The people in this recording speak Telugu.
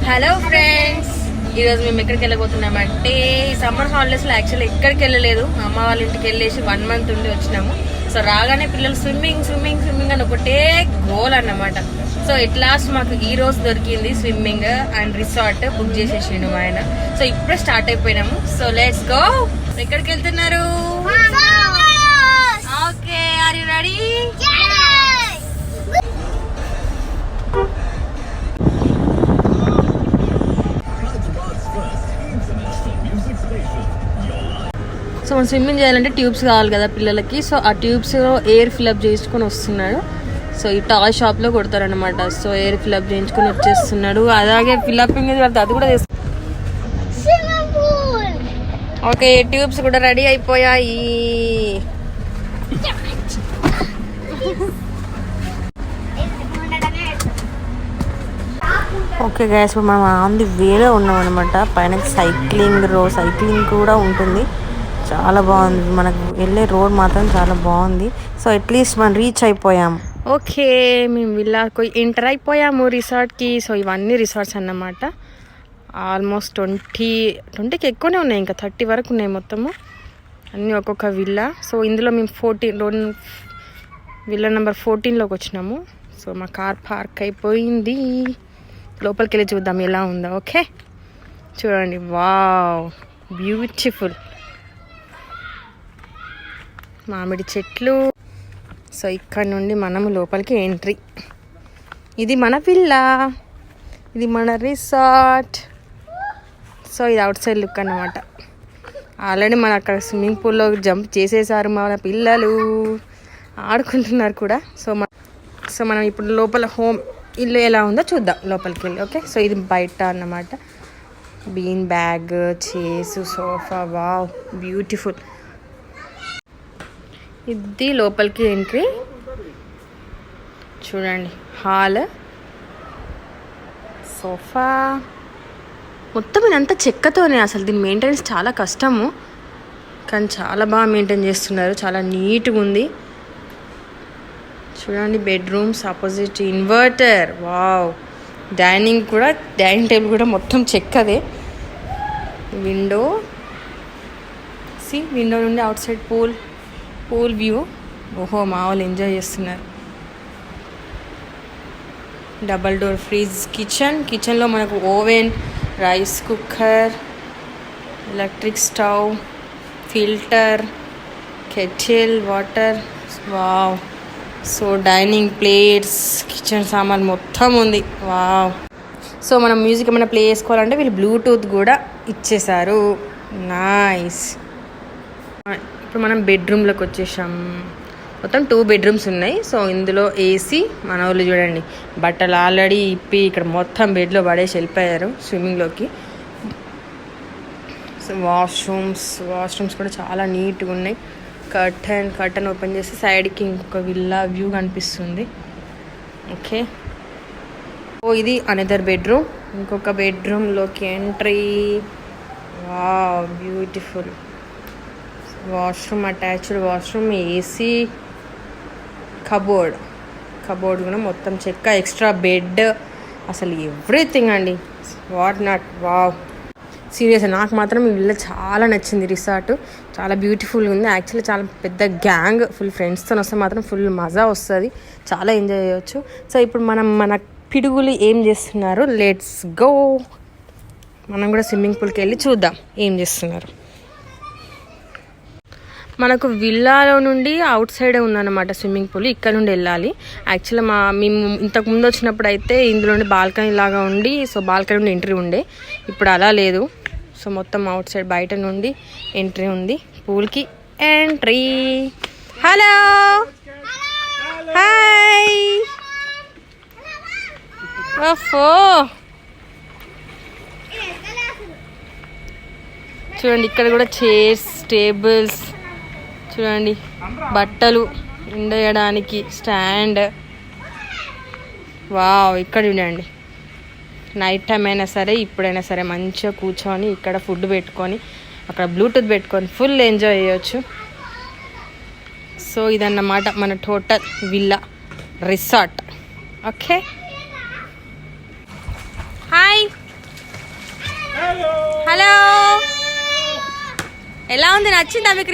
హలో ఫ్రెండ్స్, ఈరోజు మేము ఎక్కడికి వెళ్ళబోతున్నామంటే ఈ సమ్మర్ హాలిడేస్లో యాక్చువల్లీ ఎక్కడికి వెళ్ళలేదు. మా అమ్మ వాళ్ళ ఇంటికి వెళ్ళేసి 1 month ఉండి వచ్చినాము. సో రాగానే పిల్లలు స్విమ్మింగ్ స్విమ్మింగ్ స్విమ్మింగ్ అని ఒకటే గోల్ అన్నమాట. సో ఎట్ లాస్ట్ మాకు ఈ రోజు దొరికింది స్విమ్మింగ్ అండ్ రిసార్ట్ బుక్ చేసేసిండు మా ఆయన. సో ఇప్పుడే స్టార్ట్ అయిపోయినాము. So let's go. ఎక్కడికి వెళ్తున్నారు? Okay, are you ready? So మనం స్విమ్మింగ్ చేయాలంటే ట్యూబ్స్ కావాలి కదా పిల్లలకి. సో ఆ ట్యూబ్స్ ఎయిర్ ఫిల్అప్ చేసుకొని వస్తున్నాడు. సో ఈ టాయ్ షాప్లో కొడతారనమాట. సో ఎయిర్ ఫిల్అప్ చేయించుకొని వచ్చేస్తున్నాడు. అలాగే ఫిల్అపింగ్ అది కూడా ఓకే, ట్యూబ్స్ కూడా రెడీ అయిపోయాయి. ఓకే గైస్, మనం ఆన్ ది వేలో ఉన్నాం అనమాట. పైన సైక్లింగ్ కూడా ఉంటుంది. చాలా బాగుంది. మనకు వెళ్ళే రోడ్ మాత్రం చాలా బాగుంది. సో అట్లీస్ట్ మనం రీచ్ అయిపోయాం. ఓకే, మేము విల్లాకు ఎంటర్ అయిపోయాము రిసార్ట్కి. సో ఇవన్నీ రిసార్ట్స్ అన్నమాట. ఆల్మోస్ట్ 20కి ఎక్కువనే ఉన్నాయి, ఇంకా 30 వరకు ఉన్నాయి మొత్తము అన్నీ ఒక్కొక్క విల్లా. సో ఇందులో మేము విల్లా నెంబర్ 14లోకి వచ్చినాము. సో మా కార్ పార్క్ అయిపోయింది. లోపలికి వెళ్ళి చూద్దాం ఎలా ఉందో. ఓకే చూడండి, వావ్ బ్యూటిఫుల్ మామిడి చెట్లు. సో ఇక్కడ నుండి మనము లోపలికి ఎంట్రీ. ఇది మన విల్లా, ఇది మన రిసార్ట్. సో ఇది అవుట్ సైడ్ లుక్ అన్నమాట. ఆల్రెడీ మన అక్కడ స్విమ్మింగ్ పూల్లో జంప్ చేసేసారు మన పిల్లలు, ఆడుకుంటున్నారు కూడా. సో మనం ఇప్పుడు లోపల ఇల్లు ఎలా ఉందో చూద్దాం లోపలికి వెళ్ళి. ఓకే, సో ఇది బయట అన్నమాట. Bean bag, chairs, sofa, wow beautiful. ఇది లోపలికి ఎంట్రీ. చూడండి, హాల్, సోఫా మొత్తం ఇదంతా చెక్కతోనే. అసలు దీని మెయింటెనెన్స్ చాలా కష్టము, కానీ చాలా బాగా మెయింటైన్ చేస్తున్నారు. చాలా నీట్గా ఉంది. చూడండి, bedrooms, opposite inverter, wow. Dining table కూడా మొత్తం చెక్కదే. విండో నుండి అవుట్ సైడ్ పూల్ వ్యూ. ఓహో, మా వాళ్ళు ఎంజాయ్ చేస్తున్నారు. Double door fridge. కిచెన్లో మనకు oven, rice cooker, electric stove, filter, kettle, water, wow. So dining plates, kitchen సామాన్ మొత్తం ఉంది, వావ్. సో మనం మ్యూజిక్ ఏమైనా ప్లే చేసుకోవాలంటే వీళ్ళు బ్లూటూత్ కూడా ఇచ్చేసారు. నైస్. ఇప్పుడు మనం బెడ్రూమ్లోకి వచ్చేసాం. మొత్తం 2 bedrooms ఉన్నాయి. సో ఇందులో ఏసీ. మన వాళ్ళు చూడండి, బట్టలు ఆల్రెడీ ఇప్పి ఇక్కడ మొత్తం బెడ్లో పడేసి వెళ్ళిపోయారు స్విమ్మింగ్లోకి. సో వాష్రూమ్స్ కూడా చాలా నీట్గా ఉన్నాయి. కర్టన్ ఓపెన్ చేసి సైడ్కి ఇంకొక విల్లా వ్యూ కనిపిస్తుంది. ఓకే, ఓ ఇది అనదర్ బెడ్రూమ్. ఇంకొక బెడ్రూమ్లోకి entry. Wow beautiful. Washroom, attached washroom, AC, cupboard కూడా మొత్తం చెక్క. ఎక్స్ట్రా బెడ్, అసలు ఎవ్రీథింగ్ అండి. What not, wow. సీరియస్, నాకు మాత్రం ఈ విల్లా చాలా నచ్చింది. రిసార్ట్ చాలా బ్యూటిఫుల్గా ఉంది. యాక్చువల్లీ చాలా పెద్ద గ్యాంగ్, ఫుల్ ఫ్రెండ్స్తో వస్తే మాత్రం ఫుల్ మజా వస్తుంది. చాలా ఎంజాయ్ చేయవచ్చు. సో ఇప్పుడు మన పిడుగులు ఏం చేస్తున్నారు, లెట్స్ గో. మనం కూడా స్విమ్మింగ్ పూల్కి వెళ్ళి చూద్దాం ఏం చేస్తున్నారు. మనకు విల్లాలో నుండి అవుట్ సైడే ఉందన్నమాట స్విమ్మింగ్ పూల్. ఇక్కడ నుండి వెళ్ళాలి. యాక్చువల్లీ మేము ఇంతకు ముందు వచ్చినప్పుడు అయితే ఇందులో నుండి బాల్కనీ లాగా ఉండి, సో బాల్కనీ నుండి ఎంట్రీ ఉండే. ఇప్పుడు అలా లేదు. సో మొత్తం అవుట్ సైడ్ బయట నుండి ఎంట్రీ ఉంది. పూల్కి ఎంట్రీ. Hello, hi. ఓఫో, చూడండి ఇక్కడ కూడా చైర్స్, టేబుల్స్. చూడండి, బట్టలు ఎండేయడానికి స్టాండ్. వావ్, ఇక్కడ చూడండి. నైట్ టైం అయినా సరే, ఇప్పుడైనా సరే మంచిగా కూర్చొని ఇక్కడ ఫుడ్ పెట్టుకొని అక్కడ బ్లూటూత్ పెట్టుకొని ఫుల్ ఎంజాయ్ చేయొచ్చు. సో ఇదన్నమాట మన total villa resort. Okay, hi. ఎలా ఉంది, నచ్చిందా మీకు?